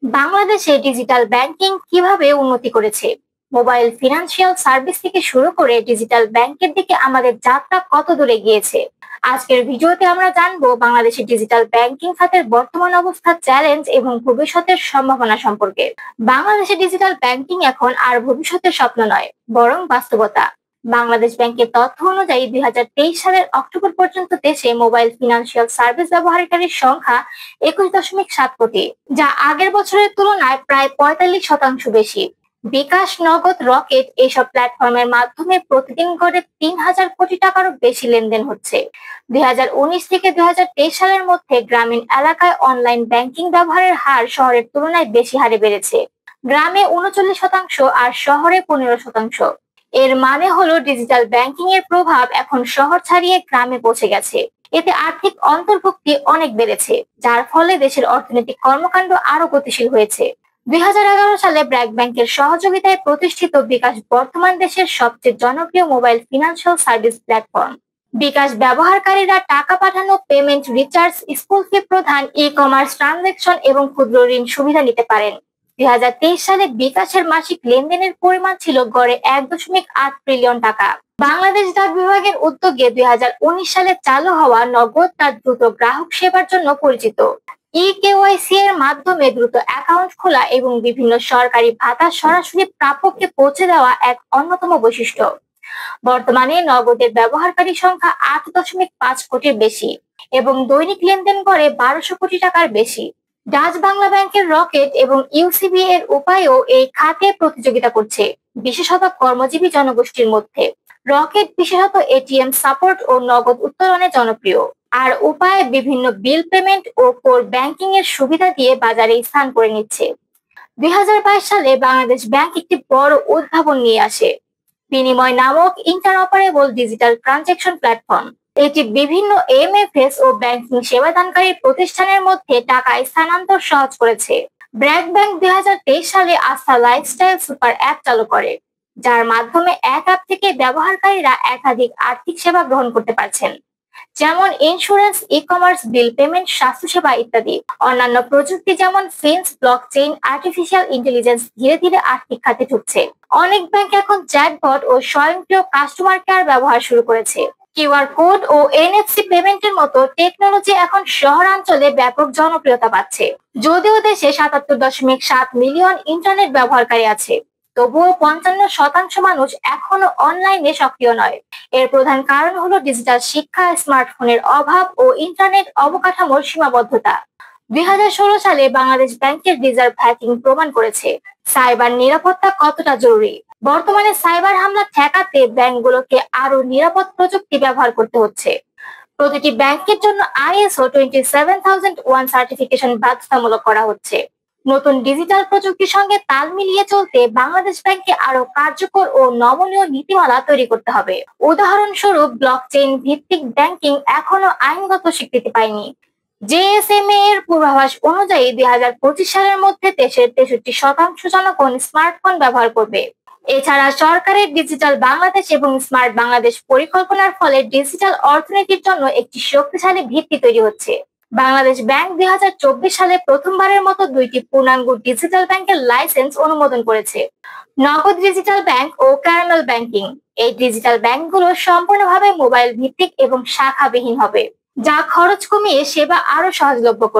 বাংলাদেশে digital banking কিভাবে উন্নতি করেছে? মোবাইল ফিনান্সিয়াল সার্ভিস থেকে শুরু করে ডিজিটাল ব্যাংকের দিকে আমাদের যাত্রা কত দূরে গিয়েছে। আজকের ভিডিওতে আমরা জানবো বাংলাদেশের ডিজিটাল ব্যাংকিং খাতের বর্তমান অবস্থা, চ্যালেঞ্জ এবং ভবিষ্যতের সম্ভাবনা সম্পর্কে। বাংলাদেশের ডিজিটাল ব্যাংকিং এখন আর ভবিষ্যতের স্বপ্ন নয়, বরং বাস্তবতা। বাংলাদেশ ব্যাংকের তথ্য অনুযায়ী 2023 সালের অক্টোবর পর্যন্ত দেশে মোবাইল ফিনান্সিয়াল সার্ভিস ব্যবহারকারীর সংখ্যা 21.7 কোটি, যা আগের বছরের তুলনায় প্রায় 45% বেশি। বিকাশ, নগদ, রকেট এইসব প্ল্যাটফর্মের মাধ্যমে প্রতিদিন গড়ে 3,000 কোটি টাকারও বেশি লেনদেন হচ্ছে। 2019 থেকে 2023 সালের মধ্যে গ্রামীণ এলাকায় অনলাইন ব্যাংকিং ব্যবহারের হার শহরের তুলনায় বেশি হারে বেড়েছে। গ্রামে 39% আর শহরে 15%। এর মানে হলো ডিজিটাল ব্যাংকিং এর প্রভাব এখন শহর ছাড়িয়ে গ্রামে পৌঁছে গেছে। এতে আর্থিক অন্তর্ভুক্তি অনেক বেড়েছে, যার ফলে দেশের অর্থনৈতিক কর্মকাণ্ড আরো গতিশীল হয়েছে। 2011 সালে ব্র্যাক ব্যাংকের সহযোগিতায় প্রতিষ্ঠিত বিকাশ বর্তমান দেশের সবচেয়ে জনপ্রিয় মোবাইল ফিনান্সিয়াল সার্ভিস প্ল্যাটফর্ম। বিকাশ ব্যবহারকারীরা টাকা পাঠানো, পেমেন্ট, রিচার্জ, স্কুল ফি প্রদান, ই-কমার্স ট্রানজাকশন এবং ক্ষুদ্র ঋণ সুবিধা নিতে পারেন। 2023 সালে বিকাশের মাসিক লেনদেনের পরিমাণ ছিল গড়ে 1.8 ট্রিলিয়ন টাকা। বাংলাদেশ ডাক বিভাগের উদ্যোগে 2019 সালে চালু হওয়া নগদ তার দ্রুত গ্রাহক সেবার জন্য পরিচিত। ই-কেওয়াইসি এর মাধ্যমে দ্রুত অ্যাকাউন্ট খোলা এবং বিভিন্ন সরকারি ভাতা সরাসরি প্রাপককে পৌঁছে দেওয়া এক অন্যতম বৈশিষ্ট্য। বর্তমানে নগদের ব্যবহারকারী সংখ্যা 8.5 কোটির বেশি এবং দৈনিক লেনদেন করে 1200 কোটি টাকার বেশি। ডাচ বাংলা ব্যাংকের রকেট এবং ইউসিবি এর উপায়ও এই খাতে প্রতিযোগিতা করছে, বিশেষত কর্মজীবী জনগোষ্ঠীর মধ্যে। রকেট বিশেষত এটিএম সাপোর্ট ও নগদ উত্তোলনে জনপ্রিয়, আর উপায় বিভিন্ন বিল পেমেন্ট ও কোর ব্যাংকিং এর সুবিধা দিয়ে বাজারে স্থান করে নিচ্ছে। 2022 সালে বাংলাদেশ ব্যাংক একটি বড় উদ্ভাবন নিয়ে আসে, বিনিময় নামক ইন্টারঅপারেবল ডিজিটাল ট্রানজাকশন প্ল্যাটফর্ম। এটি বিভিন্ন এমএফএস ও ব্যাংকিং সেবাদানকারী প্রতিষ্ঠানের মধ্যে টাকা স্থানান্তর সহজ করেছে। ব্র্যাক ব্যাংক 2023 সালে আস্থা লাইফস্টাইল সুপার অ্যাপ চালু করে, যার মাধ্যমে এক অ্যাপ থেকে ব্যবহারকারীরা একাধিক আর্থিক সেবা গ্রহণ করতে পারছেন, যেমন ইন্স্যুরেন্স, ই-কমার্স, বিল পেমেন্ট, স্বাস্থ্যসেবা ইত্যাদি। অন্যান্য প্রযুক্তি যেমন ফিন্স, ব্লকচেইন, আর্টিফিশিয়াল ইন্টেলিজেন্স ধীরে ধীরে আর্থিক খাতে ঢুকছে। অনেক ব্যাংক এখন চ্যাটবট ও স্বয়ংক্রিয় কাস্টমার কেয়ার ব্যবহার শুরু করেছে। কিউআর কোড ও এনএফসি পেমেন্টের মতো টেকনোলজি এখন শহরাঞ্চলে ব্যাপক জনপ্রিয়তা পাচ্ছে। যদিও দেশে 77.7 মিলিয়ন ইন্টারনেট ব্যবহারকারী আছে, তবুও 55% মানুষ এখনো অনলাইনে সক্রিয় নয়। এর প্রধান কারণ হলো ডিজিটাল শিক্ষা, স্মার্টফোনের অভাব ও ইন্টারনেট অবকাঠামোর সীমাবদ্ধতা। 2016 সালে বাংলাদেশ ব্যাংকের রিজার্ভ হ্যাকিং প্রমাণ করেছে সাইবার নিরাপত্তা কতটা জরুরি। বর্তমানে সাইবার হামলা ঠেকাতে ব্যাংকগুলোকে আরো নিরাপদ প্রযুক্তি ব্যবহার করতে হচ্ছে। প্রতিটি ব্যাংকের জন্য ISO 27001 সার্টিফিকেশন বাধ্যতামূলক করা হচ্ছে। নতুন ডিজিটাল প্রযুক্তির সঙ্গে তাল মিলিয়ে চলতে বাংলাদেশ ব্যাংকে আরো কার্যকর ও নমনীয় নীতিমালা তৈরি করতে হবে। উদাহরণস্বরূপ, ব্লকচেইন ভিত্তিক ব্যাংকিং এখনো আইনগত স্বীকৃতি পায়নি। জেএসএমএ এর পূর্বাভাস অনুযায়ী 2025 সালের মধ্যে দেশের 63% জনগণ স্মার্টফোন ব্যবহার করবে। এছাড়া সরকারের ডিজিটাল বাংলাদেশ এবং স্মার্ট বাংলাদেশ পরিকল্পনার ফলে ডিজিটাল অর্থনীতির জন্য একটি শক্তিশালী ভিত্তি তৈরি হচ্ছে। বাংলাদেশ ব্যাংক 2024 সালে প্রথমবারের মতো 2টি পূর্ণাঙ্গ ডিজিটাল ব্যাংকের লাইসেন্স অনুমোদন করেছে, নগদ ডিজিটাল ব্যাংক ও ক্যারামেল ব্যাংকিং। এই ডিজিটাল ব্যাংকগুলো সম্পূর্ণভাবে মোবাইল ভিত্তিক এবং শাখাবিহীন হবে, যা খরচ কমিয়ে সেবা আরো সহজলভ্য করবে।